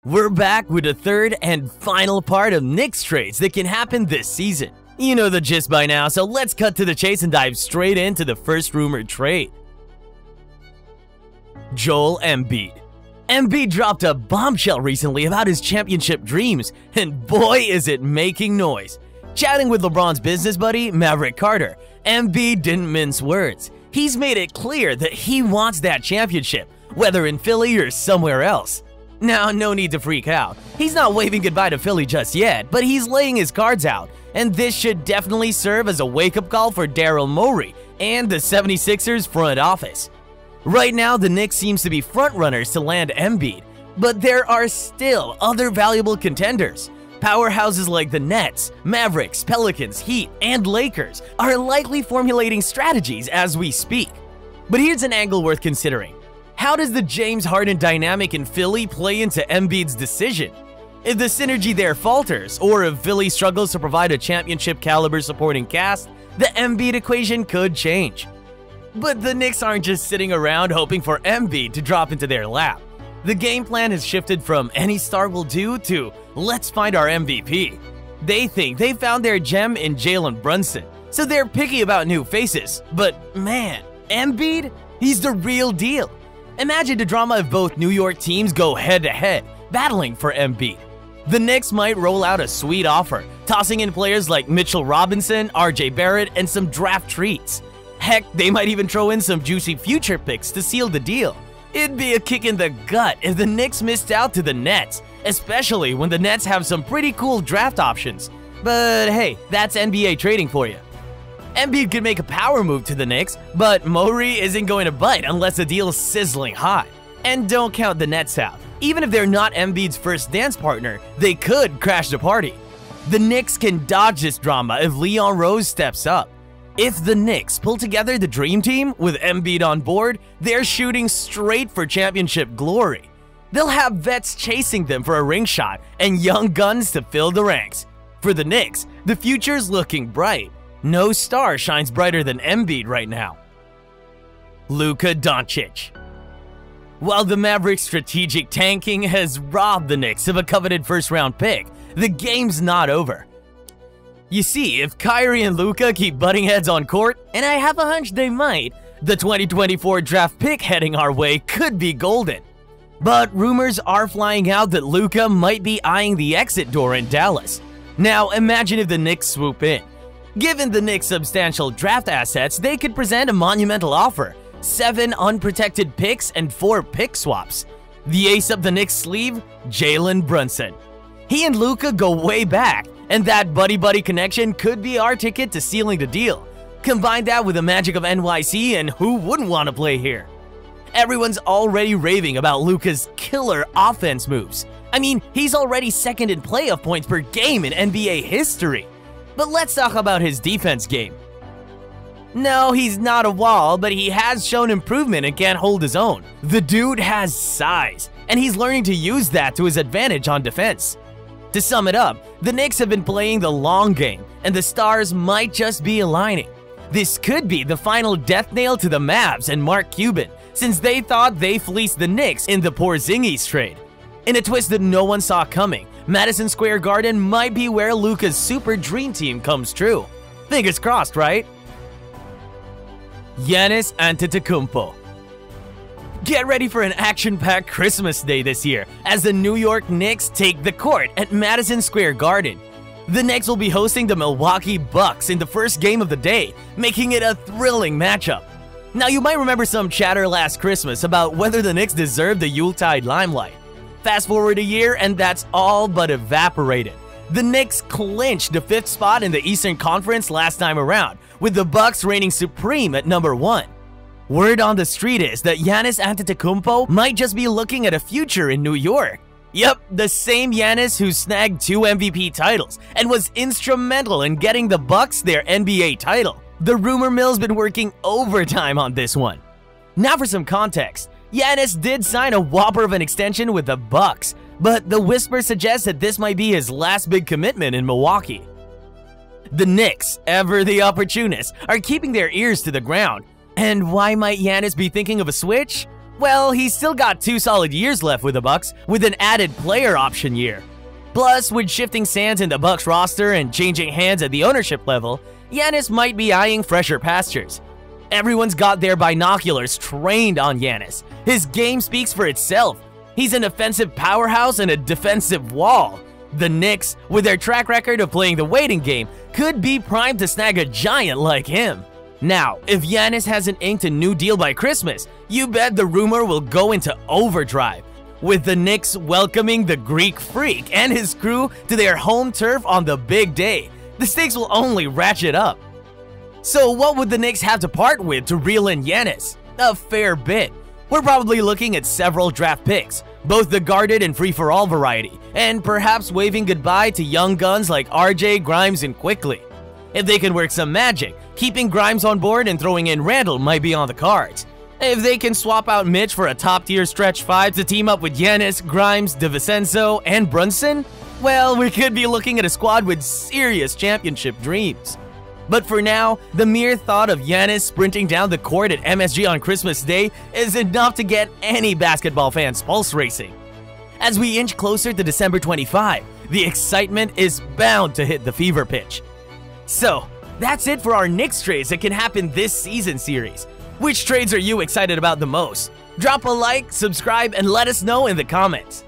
We're back with the third and final part of Knicks trades that can happen this season. You know the gist by now, so let's cut to the chase and dive straight into the first rumored trade. Joel Embiid. Embiid dropped a bombshell recently about his championship dreams, and boy is it making noise. Chatting with LeBron's business buddy, Maverick Carter, Embiid didn't mince words. He's made it clear that he wants that championship, whether in Philly or somewhere else. Now, no need to freak out. He's not waving goodbye to Philly just yet, but he's laying his cards out, and this should definitely serve as a wake-up call for Daryl Morey and the 76ers front office. Right now, the Knicks seems to be frontrunners to land Embiid, but there are still other valuable contenders. Powerhouses like the Nets, Mavericks, Pelicans, Heat, and Lakers are likely formulating strategies as we speak. But here's an angle worth considering. How does the James Harden dynamic in Philly play into Embiid's decision? If the synergy there falters, or if Philly struggles to provide a championship-caliber supporting cast, the Embiid equation could change. But the Knicks aren't just sitting around hoping for Embiid to drop into their lap. The game plan has shifted from any star will do to let's find our MVP. They think they found their gem in Jalen Brunson, so they're picky about new faces. But man, Embiid? He's the real deal. Imagine the drama if both New York teams go head-to-head, battling for Embiid. The Knicks might roll out a sweet offer, tossing in players like Mitchell Robinson, RJ Barrett, and some draft treats. Heck, they might even throw in some juicy future picks to seal the deal. It'd be a kick in the gut if the Knicks missed out to the Nets, especially when the Nets have some pretty cool draft options. But hey, that's NBA trading for you. Embiid could make a power move to the Knicks, but Morey isn't going to bite unless the deal's sizzling hot. And don't count the Nets out. Even if they're not Embiid's first dance partner, they could crash the party. The Knicks can dodge this drama if Leon Rose steps up. If the Knicks pull together the dream team with Embiid on board, they're shooting straight for championship glory. They'll have vets chasing them for a ring shot and young guns to fill the ranks. For the Knicks, the future's looking bright. No star shines brighter than Embiid right now. Luka Doncic. While the Mavericks' strategic tanking has robbed the Knicks of a coveted first-round pick, the game's not over. You see, if Kyrie and Luka keep butting heads on court, and I have a hunch they might, the 2024 draft pick heading our way could be golden. But rumors are flying out that Luka might be eyeing the exit door in Dallas. Now, imagine if the Knicks swoop in. Given the Knicks' substantial draft assets, they could present a monumental offer: 7 unprotected picks and 4 pick swaps. The ace up the Knicks' sleeve, Jalen Brunson. He and Luka go way back, and that buddy-buddy connection could be our ticket to sealing the deal. Combine that with the magic of NYC, and who wouldn't want to play here? Everyone's already raving about Luka's killer offense moves. I mean, he's already second in playoff points per game in NBA history. But let's talk about his defense game. No, he's not a wall, but he has shown improvement and can't hold his own. The dude has size, and he's learning to use that to his advantage on defense. To sum it up, the Knicks have been playing the long game, and the stars might just be aligning. This could be the final death nail to the Mavs and Mark Cuban, since they thought they fleeced the Knicks in the Porzingis trade. In a twist that no one saw coming, Madison Square Garden might be where Luka's super dream team comes true. Fingers crossed, right? Giannis Antetokounmpo. Get ready for an action-packed Christmas day this year as the New York Knicks take the court at Madison Square Garden. The Knicks will be hosting the Milwaukee Bucks in the first game of the day, making it a thrilling matchup. Now, you might remember some chatter last Christmas about whether the Knicks deserve the Yuletide limelight. Fast forward a year and that's all but evaporated. The Knicks clinched the 5th spot in the Eastern Conference last time around, with the Bucks reigning supreme at number 1. Word on the street is that Giannis Antetokounmpo might just be looking at a future in New York. Yep, the same Giannis who snagged 2 MVP titles and was instrumental in getting the Bucks their NBA title. The rumor mill's been working overtime on this one. Now for some context. Giannis did sign a whopper of an extension with the Bucks, but the whisper suggests that this might be his last big commitment in Milwaukee. The Knicks, ever the opportunists, are keeping their ears to the ground. And why might Giannis be thinking of a switch? Well, he's still got 2 solid years left with the Bucks, with an added player option year. Plus, with shifting sands in the Bucks roster and changing hands at the ownership level, Giannis might be eyeing fresher pastures. Everyone's got their binoculars trained on Giannis. His game speaks for itself. He's an offensive powerhouse and a defensive wall. The Knicks, with their track record of playing the waiting game, could be primed to snag a giant like him. Now, if Giannis hasn't inked a new deal by Christmas, you bet the rumor will go into overdrive, with the Knicks welcoming the Greek Freak and his crew to their home turf on the big day. The stakes will only ratchet up. So what would the Knicks have to part with to reel in Giannis? A fair bit. We're probably looking at several draft picks, both the guarded and free-for-all variety, and perhaps waving goodbye to young guns like RJ, Grimes, and Quickly. If they can work some magic, keeping Grimes on board and throwing in Randle might be on the cards. If they can swap out Mitch for a top-tier stretch 5 to team up with Giannis, Grimes, DiVincenzo, and Brunson, well, we could be looking at a squad with serious championship dreams. But for now, the mere thought of Giannis sprinting down the court at MSG on Christmas Day is enough to get any basketball fan's pulse racing. As we inch closer to December 25, the excitement is bound to hit the fever pitch. So, that's it for our Knicks trades that can happen this season series. Which trades are you excited about the most? Drop a like, subscribe, and let us know in the comments.